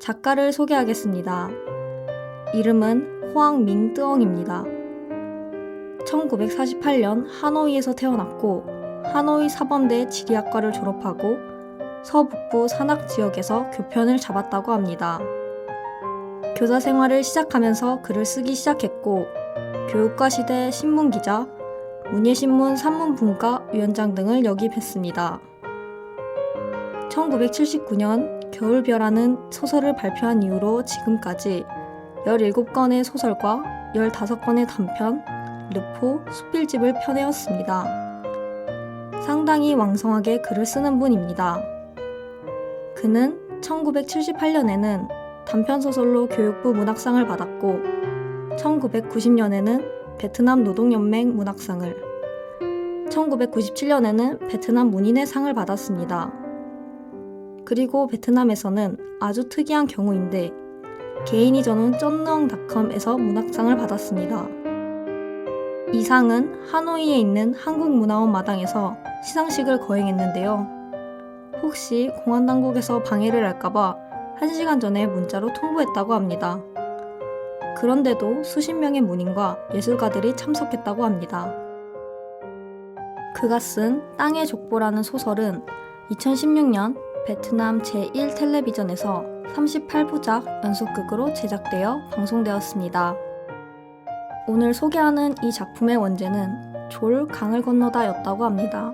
작가를 소개하겠습니다. 이름은 호앙 밍뜨엉입니다. 1948년 하노이에서 태어났고 하노이 사범대 지리학과를 졸업하고 서북부 산악 지역에서 교편을 잡았다고 합니다. 교사 생활을 시작하면서 글을 쓰기 시작했고 교육과 시대 신문기자, 문예신문 산문분과 위원장 등을 역임했습니다. 1979년 겨울벼라는 소설을 발표한 이후로 지금까지 17권의 소설과 15권의 단편, 르포, 수필집을 펴내었습니다. 상당히 왕성하게 글을 쓰는 분입니다. 그는 1978년에는 단편소설로 교육부 문학상을 받았고 1990년에는 베트남 노동연맹 문학상을, 1997년에는 베트남 문인의 상을 받았습니다. 그리고 베트남에서는 아주 특이한 경우인데 개인이 저는 쩐누엉닷컴에서 문학상을 받았습니다. 이 상은 하노이에 있는 한국문화원 마당에서 시상식을 거행했는데요. 혹시 공안당국에서 방해를 할까봐 1시간 전에 문자로 통보했다고 합니다. 그런데도 수십 명의 문인과 예술가들이 참석했다고 합니다. 그가 쓴 땅의 족보라는 소설은 2016년 베트남 제1 텔레비전에서 38부작 연속극으로 제작되어 방송되었습니다. 오늘 소개하는 이 작품의 원제는 졸 강을 건너다 였다고 합니다.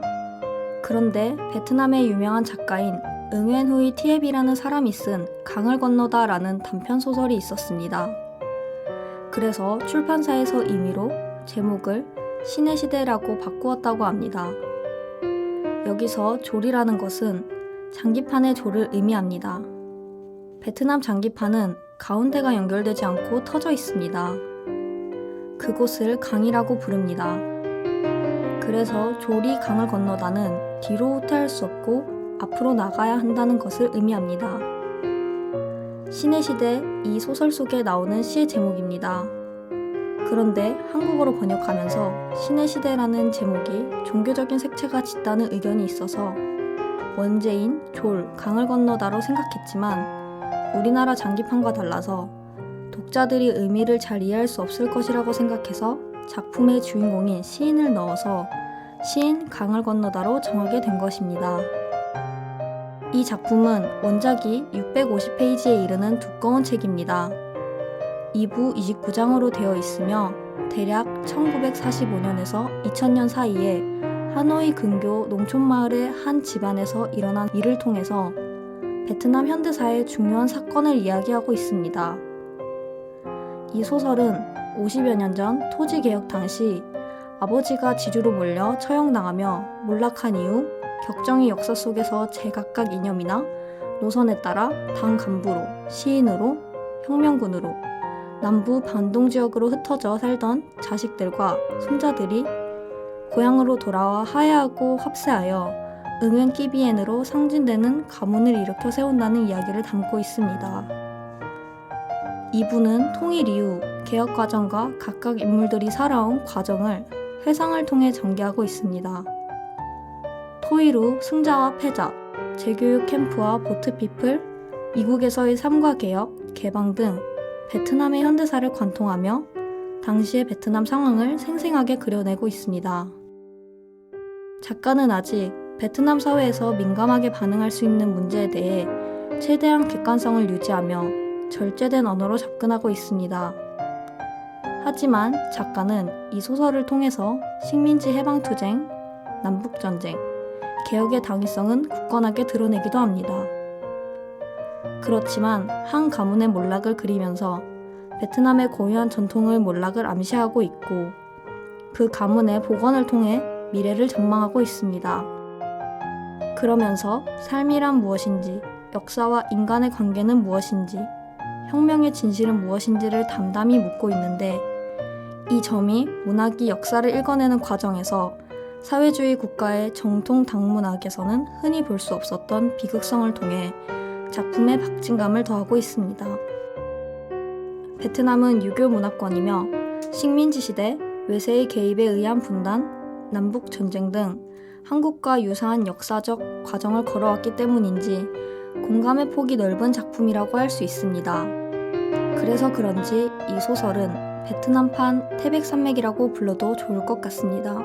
그런데 베트남의 유명한 작가인 응웬 후이 티앱이라는 사람이 쓴 강을 건너다 라는 단편소설이 있었습니다. 그래서 출판사에서 임의로 제목을 신의 시대라고 바꾸었다고 합니다. 여기서 졸이라는 것은 장기판의 졸을 의미합니다. 베트남 장기판은 가운데가 연결되지 않고 터져 있습니다. 그곳을 강이라고 부릅니다. 그래서 졸이 강을 건너다는 뒤로 후퇴할 수 없고 앞으로 나가야 한다는 것을 의미합니다. 신의 시대 이 소설 속에 나오는 시의 제목입니다. 그런데 한국어로 번역하면서 신의 시대라는 제목이 종교적인 색채가 짙다는 의견이 있어서 원제인 졸, 강을 건너다로 생각했지만 우리나라 장기판과 달라서 독자들이 의미를 잘 이해할 수 없을 것이라고 생각해서 작품의 주인공인 시인을 넣어서 시인 강을 건너다로 정하게 된 것입니다. 이 작품은 원작이 650페이지에 이르는 두꺼운 책입니다. 2부 29장으로 되어 있으며 대략 1945년에서 2000년 사이에 하노이 근교 농촌마을의 한 집안에서 일어난 일을 통해서 베트남 현대사의 중요한 사건을 이야기하고 있습니다. 이 소설은 50여 년 전 토지개혁 당시 아버지가 지주로 몰려 처형당하며 몰락한 이후 격정의 역사 속에서 제각각 이념이나 노선에 따라 당 간부로, 시인으로, 혁명군으로, 남부 반동 지역으로 흩어져 살던 자식들과 손자들이 고향으로 돌아와 화해하고 합세하여 응웬 끼비엔으로 상징되는 가문을 일으켜 세운다는 이야기를 담고 있습니다. 2부는 통일 이후 개혁 과정과 각각 인물들이 살아온 과정을 회상을 통해 전개하고 있습니다. 토일 후 승자와 패자, 재교육 캠프와 보트피플, 미국에서의 삶과 개혁, 개방 등 베트남의 현대사를 관통하며 당시의 베트남 상황을 생생하게 그려내고 있습니다. 작가는 아직 베트남 사회에서 민감하게 반응할 수 있는 문제에 대해 최대한 객관성을 유지하며 절제된 언어로 접근하고 있습니다. 하지만 작가는 이 소설을 통해서 식민지 해방투쟁, 남북전쟁, 개혁의 당위성은 굳건하게 드러내기도 합니다. 그렇지만 한 가문의 몰락을 그리면서 베트남의 고유한 전통의 몰락을 암시하고 있고 그 가문의 복원을 통해 미래를 전망하고 있습니다. 그러면서 삶이란 무엇인지, 역사와 인간의 관계는 무엇인지, 혁명의 진실은 무엇인지를 담담히 묻고 있는데 이 점이 문학이 역사를 읽어내는 과정에서 사회주의 국가의 정통 당문학에서는 흔히 볼 수 없었던 비극성을 통해 작품의 박진감을 더하고 있습니다. 베트남은 유교 문화권이며 식민지 시대, 외세의 개입에 의한 분단, 남북 전쟁 등 한국과 유사한 역사적 과정을 걸어왔기 때문인지 공감의 폭이 넓은 작품이라고 할 수 있습니다. 그래서 그런지 이 소설은 베트남판 태백산맥이라고 불러도 좋을 것 같습니다.